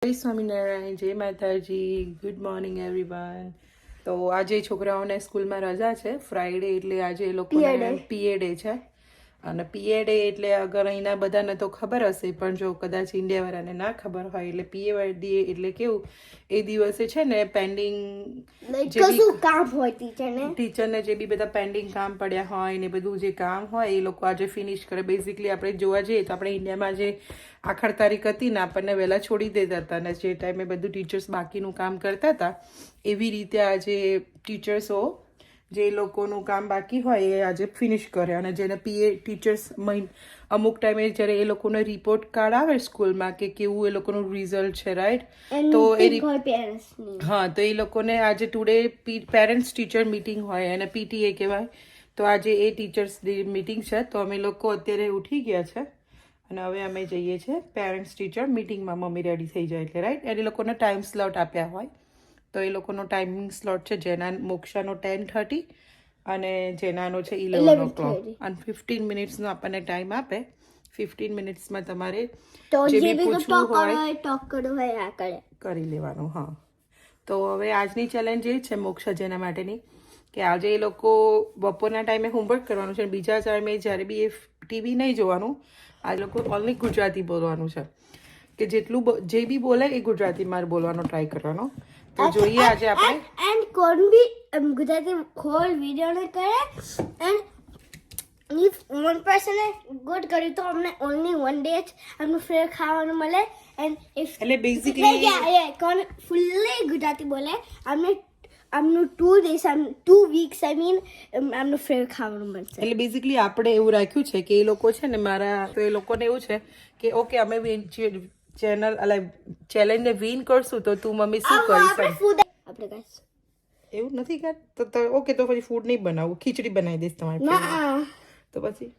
જય સ્વામિનારાયણ, જય માતાજી, ગુડ મોર્નિંગ એવરીવન. તો આજે છોકરાઓને સ્કૂલમાં રજા છે, ફ્રાઈડે, એટલે આજે એ લોકોને પીએ ડે છે. અને પીએ ડે એટલે અગર અહીંના બધાને તો ખબર હશે, પણ જો કદાચ ઇન્ડિયાવાળાને ના ખબર હોય, એટલે પીએ ડે એટલે કેવું, એ દિવસે છે ને પેન્ડિંગ કામ હોય ટીચરને જે બી બધા પેન્ડિંગ કામ પડ્યા હોય ને બધું જે કામ હોય એ લોકો આજે ફિનિશ કરે. બેઝિકલી આપણે જોવા જઈએ તો આપણે ઇન્ડિયામાં જે આખર તારીખ હતી ને આપણને વહેલા છોડી દેતા હતા, ને જે ટાઈમે બધું ટીચર્સ બાકીનું કામ કરતા હતા, એવી રીતે આજે ટીચર્સો જે લોકોનું કામ બાકી હોય એ આજે ફિનિશ કરે. અને જેને પીએ ટીચર્સ અમુક ટાઈમે જ્યારે એ લોકોનો રિપોર્ટ કાર્ડ આવે સ્કૂલમાં કે કેવું એ લોકોનું રિઝલ્ટ છે, રાઈટ, તો હા, તો એ લોકોને આજે ટુડે પેરેન્ટ્સ ટીચર મીટિંગ હોય, અને પીટીએ કહેવાય. તો આજે એ ટીચર્સ મીટિંગ છે. તો અમે લોકો અત્યારે ઉઠી ગયા છે અને હવે અમે જઈએ છીએ પેરેન્ટ્સ ટીચર મીટિંગમાં. મમ્મી રેડી થઈ જાય એટલે, રાઈટ. એ લોકોને ટાઈમ સ્લોટ આપ્યા હોય, તો એ લોકોનો ટાઈમિંગ સ્લોટ છે જેના મોક્ષાનો 10:30 અને જેનાનો છે 11 o'clock. અને 15 મિનિટ્સનો આપણને ટાઈમ આપે. 15 મિનિટ્સમાં તમારે જે બી પૂછવું હોય કરી લેવાનું. હા, તો હવે આજની ચેલેન્જ એ છે મોક્ષા જેના માટેની કે આજે એ લોકો બપોરના ટાઈમે હોમવર્ક કરવાનું છે, બીજા ટાઈમે જ્યારે બી એ ટીવી નહીં જોવાનું. આ લોકો ઓનલી ગુજરાતી બોલવાનું છે, કે જેટલું જે બી બોલે એ ગુજરાતીમાં બોલવાનો ટ્રાય કરવાનો. તો જોઈએ આજે આપણે એન્ડ કોણ બી ગુજરાતી હોલ વિડિયો ને કરે. And if one person good કર્યું તો અમને ઓનલી વન ડે જ આમનું ફેર ખાવાનું મળે. એન્ડ ઇફ એટલે બેઝિકલી કોણ ફૂલ્લી ગુજરાતી બોલે આમને આમનું 2 days 2 weeks આમનું ફેર ખાવાનું મળશે. એટલે બેઝિકલી આપણે એવું રાખ્યું છે કે એ લોકો છે ને મારા, તો એ લોકોને એવું છે કે ઓકે અમે ચેલેન્જને વિન કરશું તો તું મમ્મી શું કરીશ? આપણે એવું નથી કર તો ઓકે, તો પછી ફૂડ નહીં બનાવું, ખીચડી બનાવી દઈશ તમારી. તો પછી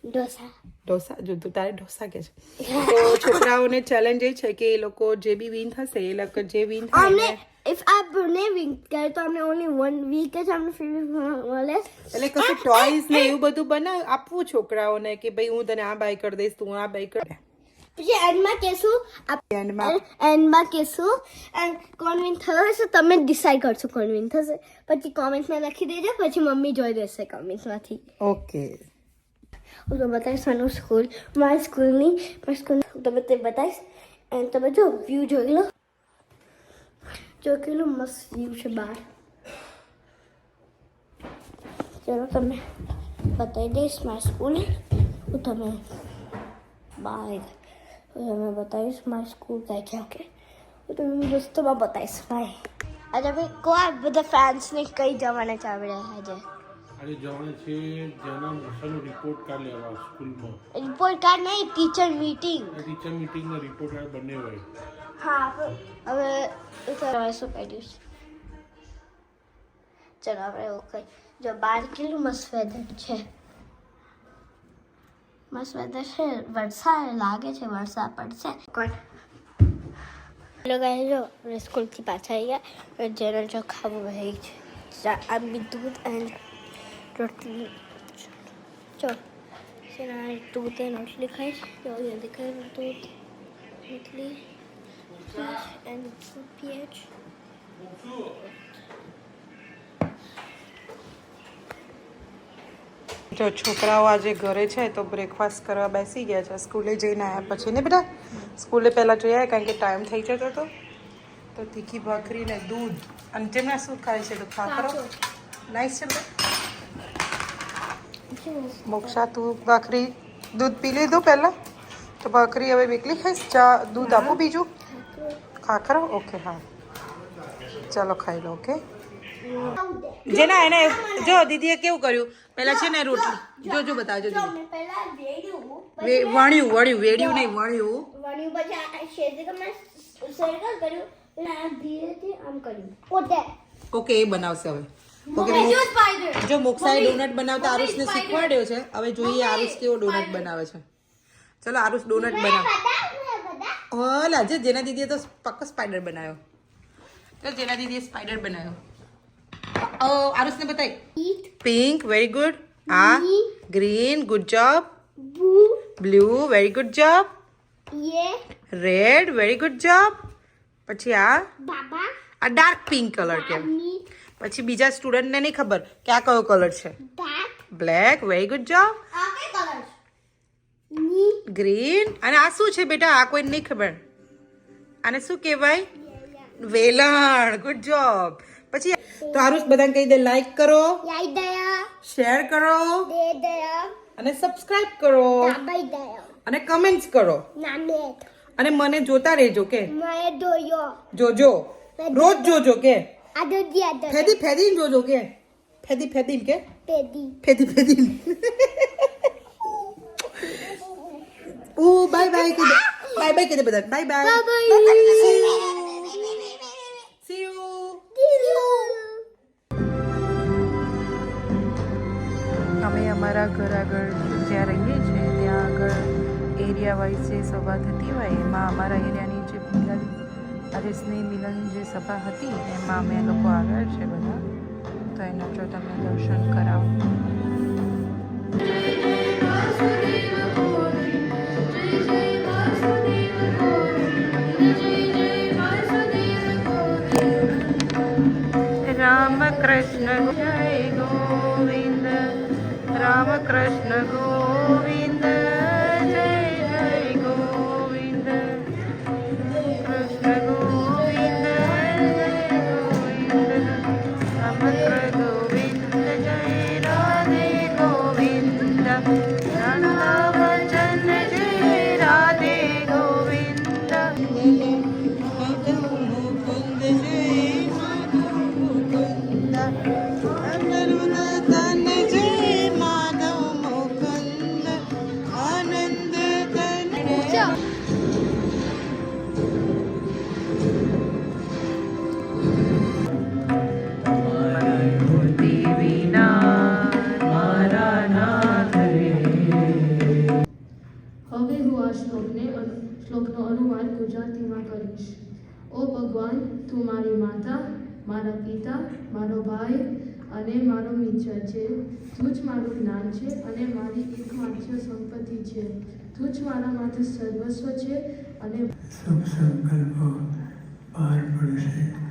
ઢોસા જો તું તારે ઢોસા કે છે. તો છોકરાઓને ચેલેન્જ એ છે કે એ લોકો જે બી વિન થશે એ લોકો જે વિન થાય ઇફ આપણે વિન કરે તો અમને ઓનલી 1 week જ અમને ફ્રી મળે. એટલે કશું ટોયઝ ને એવું બધું બનાવ આપવું છોકરાઓને કે ભાઈ હું તને આ બાય કરી દઈશ, તું આ બાય કર. પછી એન્ડમાં કહેશું એન્ડ કોણ વિન થયો હશે તમે ડિસાઈડ કરશો કોણ વિન થશે. પછી કોમેન્ટમાં લખી દેજો, પછી મમ્મી જોઈ દેશે કોમેન્ટમાંથી. ઓકે, હું તો બતાવીશ મારી સ્કૂલ તમે તે બતાવીશ. એન્ડ તમે જો વ્યૂ જોઈ લો, જો કેટલું મસ્ત વ્યૂ છે બહાર. ચલો તમને બતાવી દઈશ મારી સ્કૂલ. હું તમે બાય તમે બતાવીશ મારી સ્કૂલ ક્યાં ક્યાં કે હું તમને દોસ્તોમાં બતાવીશ. બાય. આજે ભાઈ કોઈ બધા ફેન્સને કઈ જવાના છે આપણે આજે જવાનું છે જેના મોક્ષાનો રિપોર્ટ કાર્ડ લેવા સ્કૂલમાં. રિપોર્ટ કાર્ડ નહીં, ટીચર મીટિંગનો રિપોર્ટ કાર્ડ બંને હોય. હા, હવે શું કરીશ. ચલો આપણે ઓકે. જો બહાર કેટલું મસ્ત વેધર છે, વરસાદ લાગે છે, વરસાદ પડશે. હેલો ગાઈસ, જો આપણે સ્કૂલથી પાછા આવી ગયા. જેનો જો ખાવું હોય છે આ બી દૂધ એન્ડ રોટલી. જો દૂધ એન્ડ રોટલી ખાઈશ. જો જલ્દી ખાઈ દૂધ રોટલી એન્ડ પીએચ. જો છોકરાઓ આજે ઘરે છે તો બ્રેકફાસ્ટ કરવા બેસી ગયા છે. સ્કૂલે જઈને આવ્યા પછી ને બેટા, સ્કૂલે પહેલાં જોયા કારણ કે ટાઈમ થઈ જતો હતો. તો તીખી ભાખરી ને દૂધ. અને જેમના શું ખાય છે તો ખાખરો નાઈસ છે બેટા. મોક્ષા તું ભાખરી દૂધ પી લીધું પહેલાં, તો ભાખરી હવે એકલી ખાઈશ? ચા દૂધ આપું બીજું? ખાખરો? ઓકે, હા, ચાલો ખાઈ લો. ઓકે, જેના એને જો દીદીએ કેવું કર્યું પેલા છે ને રોટલી જો બતાવજો દીદી. વણ્યું વેડ્યું નહીં, વણ્યું ઓકે, એ બનાવશે હવે. ઓકે, જો મોક્ષાએ ડોનટ બનાવતા આરુષને શીખવાડ્યો છે. હવે જોઈએ આરુષ કેવો ડોનટ બનાવે છે. ચલો આરુષ ડોનટ બનાવ. ઓલા જેના દીદીએ તો પક્કો સ્પાઈડર બનાવ્યો. ચાલ જેના દીદીએ સ્પાઈડર બનાવ્યો. આરુષને બતાવી. Pink, very good. Green, good job. Blue, very good job. Red, very good job. પછી આ બાબા ડાર્ક પિંક કલર કેમ. પછી બીજા સ્ટુડન્ટને નહીં ખબર કે આ કયો કલર છે. Black, very good job. Green. અને આ શું છે બેટા? આ કોઈને નહીં ખબર. આને શું કહેવાય? વેલણ. Good job. પછી તો હારું બધાને કહી દે, લાઈક કરો, શેર કરો અને સબસ્ક્રાઇબ કરો અને કમેન્ટ્સ કરો અને મને જોતા રહેજો કે જોજો, રોજ જોજો કે ફેદી ફેદી જોજો કે ફેદી ફેદી કે ફેદી ફેદી. ઓ બાય બાય કે બાય બાય કે બધા બાય બાય. See you. અમે અમારા ઘર આગળ જ્યાં રહીએ છીએ ત્યાં આગળ એરિયા વાઇઝ જે સભા થતી હોય એમાં અમારા એરિયાની જે મિલન આજે સ્નેહ મિલન જે સભા હતી એમાં અમે લોકો આવ્યા છે બધા. તો એના જો તમને દર્શન કરાવું. રામ કૃષ્ણ જય ગોવિંદ, રામ કૃષ્ણ ગોવિંદ, જય જય ગોવિંદ, કૃષ્ણ ગોવિંદ, જય ગોવિંદ, રામ ગોવિંદ, જય રાધે ગોવિંદ, નંદવચન જય રાધે ગોવિંદ. હવે હું આ શ્લોકનો અનુવાદ ગુજરાતીમાં કરીશ. ઓ ભગવાન, તું મારી માતા, મારા પિતા, મારો ભાઈ અને મારો મિત્ર છે. તું જ મારું જ્ઞાન છે અને મારી એકમાત્ર સંપત્તિ છે. તું જ મારા માટે સર્વસ્વ છે અને શુભ સંકલ્પો પાર પડશે.